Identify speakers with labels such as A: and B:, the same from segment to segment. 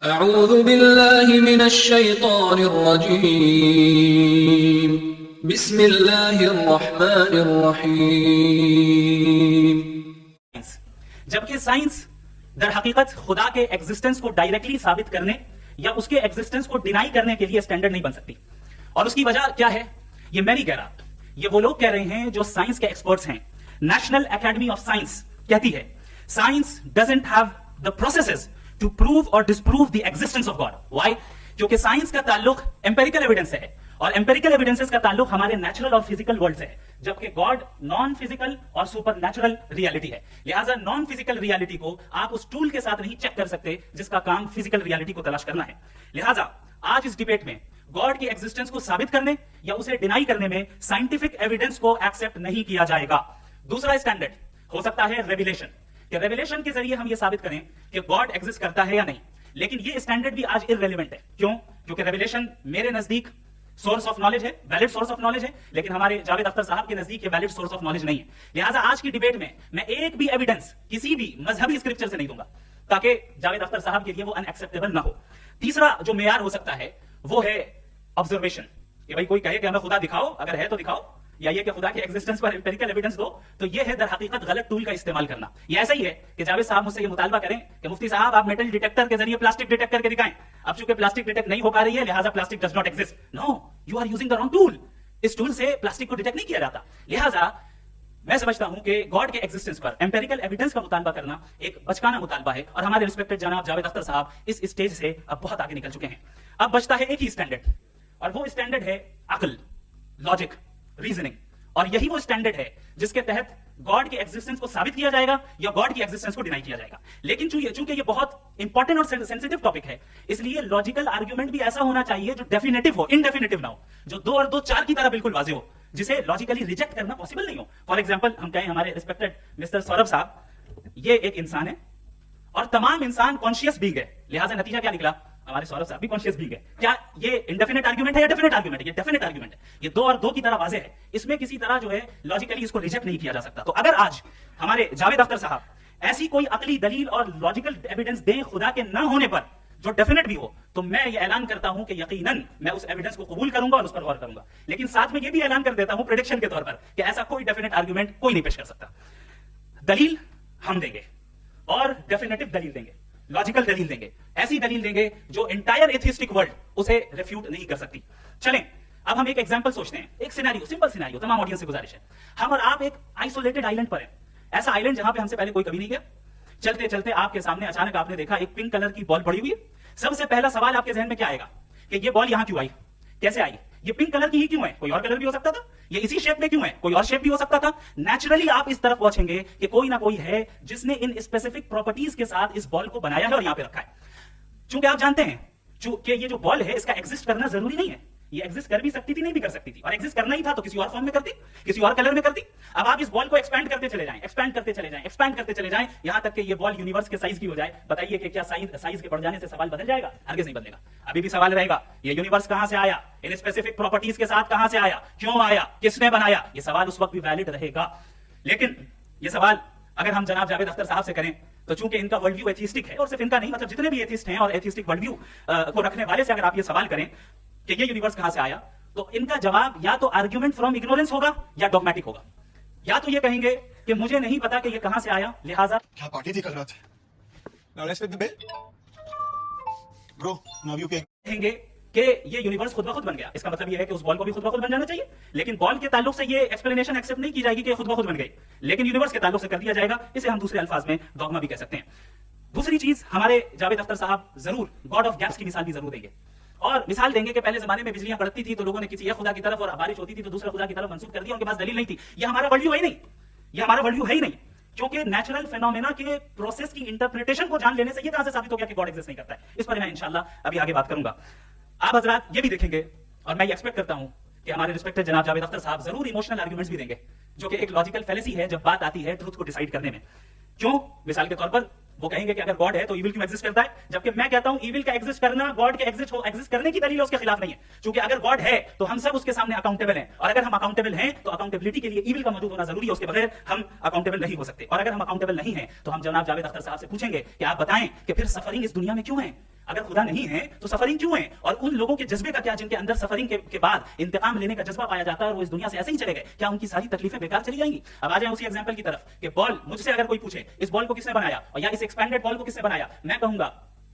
A: अऊज़ु बिल्लाहि मिनश शैतानिर रजीम। बिस्मिल्लाहिर रहमानिर रहीम।
B: जबकि साइंस दर हकीकत खुदा के एग्जिस्टेंस को डायरेक्टली साबित करने या उसके एग्जिस्टेंस को डिनाई करने के लिए स्टैंडर्ड नहीं बन सकती। और उसकी वजह क्या है, ये मैं नहीं कह रहा, ये वो लोग कह रहे हैं जो साइंस के एक्सपर्ट्स हैं। नेशनल एकेडमी ऑफ साइंस कहती है science doesn't have the processes to prove और disprove the existence of God. Why? क्योंकि साइंस का ताल्लुक एम्पेरिकल एविडेंस से है और एम्पेरिकल एविडेंसेस का ताल्लुक हमारे नेचुरल और फिजिकल वर्ल्ड से है, जबकि गॉड नॉन फिजिकल और सुपर नेचुरल रियलिटी है। लिहाजा नॉन फिजिकल रियलिटी को आप उस टूल के साथ नहीं चेक कर सकते जिसका काम फिजिकल रियलिटी को तलाश करना है। लिहाजा आज इस डिबेट में गॉड की एग्जिस्टेंस को साबित करने या उसे डिनाई करने में साइंटिफिक एविडेंस को एक्सेप्ट नहीं किया जाएगा। दूसरा स्टैंडर्ड हो सकता है रेविलेशन, कि रेविलेशन के जरिए हम ये साबित करें कि गॉड एग्जिस्ट करता है या नहीं। लेकिन ये स्टैंडर्ड भी आज इररेलेवेंट है। क्यों? क्योंकि रेविलेशन मेरे नजदीक सोर्स ऑफ नॉलेज है, वैलिड सोर्स ऑफ नॉलेज है, लेकिन हमारे जावेद अख्तर साहब के नजदीक ये वैलिड सोर्स ऑफ नॉलेज नहीं है। लिहाजा आज की डिबेट में मैं एक भी एविडेंस किसी भी मजहबी स्क्रिप्चर से नहीं दूंगा ताकि जावेद अख्तर साहब के लिए वो अनएक्सेप्टेबल ना हो। तीसरा जो मेयार हो सकता है वो है ऑब्जर्वेशन, कि भाई कोई कहे कि हमें खुदा दिखाओ, अगर है तो दिखाओ, या ये कि खुदा के एग्जिस्टेंस पर एम्पिरिकल एविडेंस दो, तो ये है दर हकीकत गलत टूल का इस्तेमाल करना। ये ऐसा ही है कि जावेद साहब मुझसे ये मुतालबा करें कि मुफ्ती साहब आप मेटल डिटेक्टर के जरिए प्लास्टिक डिटेक्ट करके दिखाएं। अब चूंकि प्लास्टिक डिटेक्ट नहीं हो पा रही है लिहाजा plastic does not exist. No, you are using the wrong tool. इस टूल से प्लास्टिक को डिटेक्ट नहीं किया जाता। लिहाजा मैं समझता हूं कि गॉड के एग्जिस्टेंस पर एम्पिरिकल एविडेंस का मुतालबा करना एक बचकाना मुतालबा है और हमारे रिस्पेक्टेड जनाब जावेद अख्तर साहब इस स्टेज से अब बहुत आगे निकल चुके हैं। अब बचता है एक ही स्टैंडर्ड, और वो स्टैंडर्ड है अक्ल, लॉजिक, रीजनिंग। और यही वो स्टैंडर्ड है जिसके तहत गॉड के एग्जिस्टेंस को साबित किया जाएगा या गॉड की एग्जिस्टेंस को डिनाई किया जाएगा। लेकिन चूंकि ये बहुत इंपॉर्टेंट और सेंसिटिव टॉपिक है, इसलिए लॉजिकल आर्ग्यूमेंट भी ऐसा होना चाहिए जो डेफिनेटिव हो, इनडेफिनेटिव ना हो, जो 2 और 2 4 की तरह बिल्कुल वाज़ेह हो, जिसे लॉजिकली रिजेक्ट करना पॉसिबल नहीं हो। फॉर एग्जाम्पल हम कहें हमारे रिस्पेक्टेड मिस्टर सौरभ साहब, ये एक इंसान है और तमाम इंसान कॉन्शियस बीइंग है, लिहाजा नतीजा क्या निकला, हमारे सौरभ साहब भी कॉन्शियस बीइंग है। क्या ये इंडेफिनेट आर्गुमेंट है या डेफिनेट आर्गुमेंट है? ये डेफिनेट आर्गुमेंट है। ये 2 और 2 की तरह वाज़ेह है, इसमें किसी तरह जो है लॉजिकली इसको रिजेक्ट नहीं किया जा सकता। तो अगर आज हमारे जावेद अख्तर साहब ऐसी कोई अकली दलील और लॉजिकल एविडेंस दें खुदा के ना होने पर जो डेफिनेट भी हो, तो मैं ये ऐलान करता हूं कि यकीनन मैं उस एविडेंस को कबूल करूंगा और उस पर गौर करूंगा। लेकिन साथ में ये भी ऐलान कर देता हूं प्रेडिक्शन के तौर पर कि ऐसा कोई डेफिनेट आर्गुमेंट कोई नहीं पेश कर सकता। दलील हम देंगे और डेफिनेटिव दलील देंगे, लॉजिकल दलील देंगे, ऐसी दलील देंगे जो एंटायर एथिस्टिक वर्ल्ड उसे रिफ्यूट नहीं कर सकती। चलें अब हम एक एग्जांपल सोचते हैं, एक सिनेरियो, सिंपल सिनेरियो, तमाम ऑडियंस से गुजारिश है, हम और आप एक आइसोलेटेड आइलैंड पर हैं, ऐसा आइलैंड जहां पे हमसे पहले कोई कभी नहीं गया। चलते चलते आपके सामने अचानक आपने देखा एक पिंक कलर की बॉल पड़ी हुई है। सबसे पहला सवाल आपके जहन में क्या आएगा कि ये बॉल यहां क्यों आई, कैसे आई, ये पिंक कलर की ही क्यों है, कोई और कलर भी हो सकता था, ये इसी शेप में क्यों है, कोई और शेप भी हो सकता था। नेचुरली आप इस तरफ पहुंचेंगे कि कोई ना कोई है जिसने इन स्पेसिफिक प्रॉपर्टीज के साथ इस बॉल को बनाया है और यहां पे रखा है। चूंकि आप जानते हैं कि ये जो बॉल है इसका एग्जिस्ट करना जरूरी नहीं है, ये एग्जिस्ट कर भी सकती थी, नहीं भी कर सकती थी, और एग्जिस्ट करना ही था तो किसी और फॉर्म में करती, किसी और कलर में करती। अब आप इस बॉल को एक्सपैंड करते चले जाएं, एक्सपैंड करते चले जाएं, एक्सपैंड करते चले जाएं, यहां तक कि ये बॉल यूनिवर्स के साइज की हो जाए। बताइए कि क्या साइज के बढ़ जाने से सवाल बदल जाएगा? हरगिज़ नहीं बदलेगा। अभी भी सवाल रहेगा ये यूनिवर्स कहां से आया, इन स्पेसिफिक प्रॉपर्टीज के साथ कहां से आया, क्यों आया, किसने बनाया, ये सवाल उस वक्त भी वैलिड रहेगा। लेकिन ये सवाल अगर हम जनाब जावेद अख्तर साहब से करें तो चूंकि इनका वर्ल्ड व्यू एथिस्टिक है, और सिर्फ इनका नहीं, मतलब जितने भी एथिस्ट हैं और एथिस्टिक वर्ल्ड व्यू को रखने वाले से अगर आप ये सवाल करें कि ये यूनिवर्स कहां से आया, तो इनका जवाब या तो आर्ग्यूमेंट फ्रॉम इग्नोरेंस होगा या डॉगमेटिक होगा। या तो ये कहेंगे कि मुझे नहीं पता कि ये कहां से आया, लिहाजा
C: क्या पार्टी थी कल रात। Now let's ring the bell. Bro, now you can.
B: कहेंगे कि ये यूनिवर्स खुद ब खुद बन गया, इसका मतलब ये है कि उस बॉल को भी खुद ब खुद बन जाना चाहिए। लेकिन बॉल के ताल्लुक से ये एक्सप्लेनेशन एक्सेप्ट नहीं की जाएगी कि खुद ब खुद बन गई, लेकिन यूनिवर्स के ताल्लुक से कर दिया जाएगा। इसे हम दूसरे अल्फाज में डॉगमा भी कह सकते हैं। दूसरी चीज, हमारे जावेद अख्तर साहब जरूर गॉड ऑफ गैप्स की मिसाल भी जरूर देंगे, और मिसाल देंगे कि पहले जमाने में बिजलियां कड़कती थी तो लोगों ने किसी एक खुदा की तरफ, और बारिश होती थी तो दूसरे खुदा की तरफ मंसूब कर दिया, उनके पास दलील नहीं थी। ये हमारा वर्ल्ड व्यू है ही नहीं, ये हमारा वर्ल्ड व्यू है ही नहीं, क्योंकि नेचुरल फेनोमेना के प्रोसेस की इंटरप्रिटेशन को जान लेने से ये कहां से साबित हो गया कि गॉड एग्जिस्ट नहीं करता है। इस पर मैं इंशाल्लाह अभी आगे बात करूंगा। आप हजरात ये भी देखेंगे, और मैं एक्सपेक्ट करता हूं कि हमारे रिस्पेक्टेड जनाब जावेद अख्तर साहब जरूर इमोशनल आर्गुमेंट्स भी देंगे, जो कि एक लॉजिकल फेलेसी है जब बात आती है ट्रुथ को डिसाइड करने में। क्यों? मिसाल के तौर पर वो कहेंगे कि अगर गॉड है तो इविल क्यों एग्जिस्ट करता है, जबकि मैं कहता हूं इविल का एग्जिस्ट करना गॉड के एग्जिस्ट करने की दलील उसके खिलाफ नहीं है। क्योंकि अगर गॉड है तो हम सब उसके सामने अकाउंटेबल हैं, और अगर हम अकाउंटेबल हैं तो अकाउंटेबिलिटी के लिए इविल का मौजूद होना जरूरी है, उसके बगैर हम अकाउंटेबल नहीं हो सकते। और अगर हम अकाउंटेबल नहीं हैं तो हम जनाब जावेद अख्तर साहब से पूछेंगे कि आप बताएं कि फिर सफरिंग इस दुनिया में क्यों है। अगर खुदा नहीं है तो सफरिंग क्यों है, और उन लोगों के जज्बे का क्या जिनके अंदर सफरिंग के बाद इंतकाम लेने का जज्बा पाया जाता है और वो इस दुनिया से ऐसे ही चले गए, क्या उनकी सारी तकलीफें बेकार चली जाएंगी? अब आ जाए उसी एग्जांपल की तरफ कि बॉल, मुझसे अगर कोई पूछे इस बॉल को किसने बनाया और या इस एक्सपैंडेड बॉल को किसने बनाया, मैं कहूंगा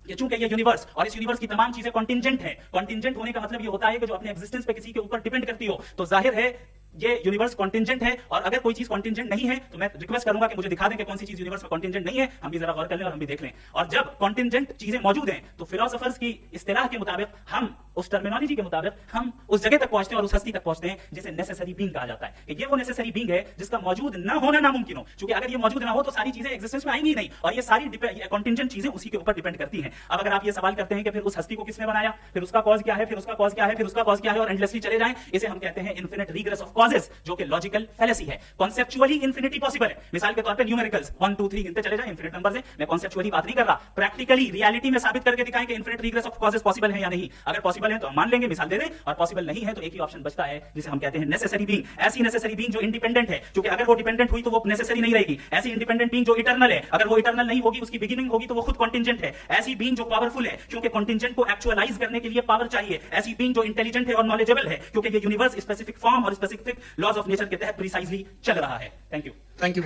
B: कि चूंकि ये यूनिवर्स और इस यूनिवर्स की तमाम चीजें कॉन्टिंजेंट है। कॉन्टिंजेंट होने का मतलब ये होता है कि जो अपने एग्जिस्टेंस पे किसी के ऊपर डिपेंड करती हो, तो जाहिर है ये यूनिवर्स कॉन्टिंजेंट है। और अगर कोई चीज कॉन्टिंजेंट नहीं है तो मैं रिक्वेस्ट करूंगा कि मुझे दिखा दें कि कौन सी चीज यूनिवर्स में कॉन्टिंजेंट नहीं है, हम भी जरा गौर कर लें और हम भी देख लें। और जब कॉन्टिंजेंट चीजें मौजूद हैं तो फिलोसोफर्स की इस्तिलाह के मुताबिक, हम उस टर्मिनोलॉजी के मुताबिक हम उस जगह तक पहुंचते हैं और उस हस्ती तक पहुंचते हैं जिसे नेसेसरी बीइंग कहा जाता है, कि ये वो नेसेसरी बीइंग है जिसका मौजूद न होना नामुमकिन हो। क्योंकि अगर ये मौजूद ना हो तो सारी चीजें एग्जिस्टेंस में आएंगी ही नहीं, और ये सारी कॉन्टिंजेंट चीजें उसी के ऊपर डिपेंड करती हैं। अब अगर आप ये सवाल करते हैं कि फिर उस हस्ती को किसने बनाया, फिर उसका कॉज क्या है, फिर उसका कॉज क्या है, फिर उसका कॉज क्या है, और एंडलेसली चले जाएं, इसे हम कहते हैं इन्फिनिट रिग्रेस ऑफ कॉजेस, जो कि लॉजिकल फैलेसी है। कॉन्सेप्चुअली इंफिनिटी पॉसिबल है। मिसाल के तौर पे न्यूमेरिकल्स 1 2 3 गिनते चले जाएं, इंफिनिट नंबर्स हैं। मैं कॉन्सेप्चुअली बात नहीं कर रहा, प्रैक्टिकली रियलिटी में साबित करके दिखाएं कि infinite regress of causes possible है या नहीं। अगर पॉसिबल है तो हम मान लेंगे, मिसाल दे दें, और पॉसिबल नहीं है तो एक ही ऑप्शन बचता है जिसे हम कहते हैं नेसेसरी बीइंग। ऐसी नेसेसरी बीइंग जो इंडिपेंडेंट है, क्योंकि अगर वो डिपेंडेंट हुई तो वो नेसेसरी नहीं रहेगी। ऐसी इंडिपेंडेंट बीइंग जो इटर्नल है, अगर वो इटर्नल नहीं होगी, उसकी बिगिनिंग होगी, तो वो खुद कॉन्टिंजेंट है। ऐसी बीइंग जो पावरफुल है, क्योंकि कॉन्टिंजेंट को एक्चुअलाइज करने के लिए पावर चाहिए। ऐसी बीइंग जो इंटेलिजेंट है और नॉलेजेबल है, क्योंकि ये यूनिवर्स स्पेसिफिक फॉर्म और स्पेसिफिक लॉज ऑफ नेचर के तहत प्रिसाइजली चल रहा है। Thank you.
C: Thank you.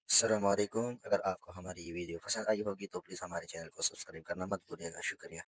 D: अस्सलाम वालेकुम। अगर आपको हमारी ये वीडियो पसंद आई होगी तो प्लीज़ हमारे चैनल को सब्सक्राइब करना मत भूलिएगा। शुक्रिया।